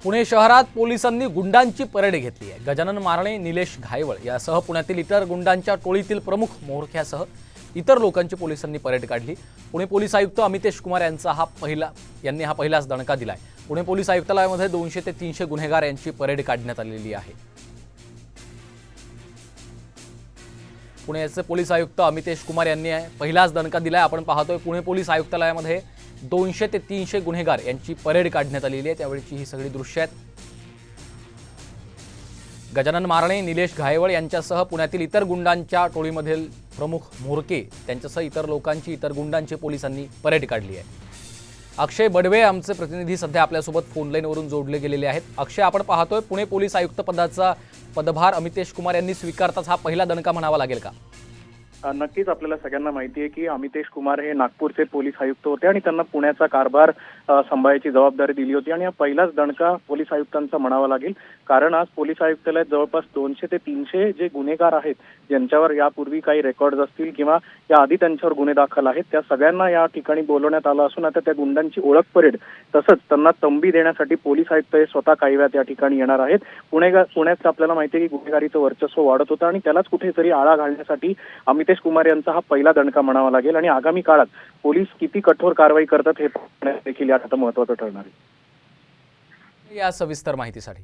पुणे शहरात पोलिसांनी गुंडांची परेड घेतली आहे। गजानन मारणे, निलेश घायवळ यासह पुण्यातील इतर गुंडांच्या टोळीतील प्रमुख मोरख्यासह इतर लोकांची पोलिसांनी परेड काढली। पुणे पोलीस आयुक्त अमितेश कुमार यांनी हा पहिलाच दणका दिलाय। पुणे पोलीस आयुक्तालयामध्ये 200 ते 300 गुन्हेगार यांची परेड काढण्यात आलेली आहे। पुण्याचे पोलीस आयुक्त अमितेश कुमार यांनी पहिलाच दणका दिलाय। आपण पाहतोय पुणे पोलीस आयुक्तालयामध्ये 200 ते 300 गुन्हेगार यांची परेड काढण्यात आलेली आहे। त्यावेळची ही सगळी दृश्य आहेत। गजानन मारणे, निलेश घायवळ यांच्यासह पुण्यातील इतर गुंडांच्या टोळीमधील प्रमुख मोरके त्यांच्यासह इतर गुंडांची पोलिसांनी परेड काढली आहे। अक्षय बडवे आमचे प्रतिनिधी सध्या आपल्यासोबत फोन लाईनवरून जोडले गेलेले आहेत। अक्षय, आपण पाहतोय पुणे पोलीस आयुक्त पदाचा पदभार अमितेश कुमार यांनी स्वीकारताच हा पहिला दणका म्हणावा लागेल का? नक्कीच आपल्याला सगळ्यांना माहिती आहे की अमितेश कुमार हे नागपूरचे पोलीस आयुक्त होते आणि त्यांना पुण्याचा कारभार सांभाळायची जबाबदारी दिली होती आणि हा पहिलाच दणका पोलीस आयुक्तांचा म्हणावा लागेल। कारण आज पोलीस आयुक्तालयात जवळपास 200 ते 300 जे गुन्हेगार आहेत ज्यांच्यावर यापूर्वी काही रेकॉर्ड्स असतील किंवा याआधी त्यांच्यावर गुन्हे दाखल आहेत त्या सगळ्यांना या ठिकाणी बोलवण्यात आलं असून आता त्या गुंडांची ओळख परेड तसंच त्यांना तंबी देण्यासाठी पोलीस आयुक्त हे स्वतः काही वेळात या ठिकाणी येणार आहेत। पुण्यात आपल्याला माहिती आहे की गुन्हेगारीचं वर्चस्व वाढत होतं आणि त्यालाच कुठेतरी आळा घालण्यासाठी अमितेश कुमार यांचा हा पहिला दणका म्हणावा लागेल आणि आगामी काळात पोलीस किती कठोर कारवाई करतात हे देखील यात आता महत्त्वाचं ठरणार आहे। या सविस्तर माहितीसाठी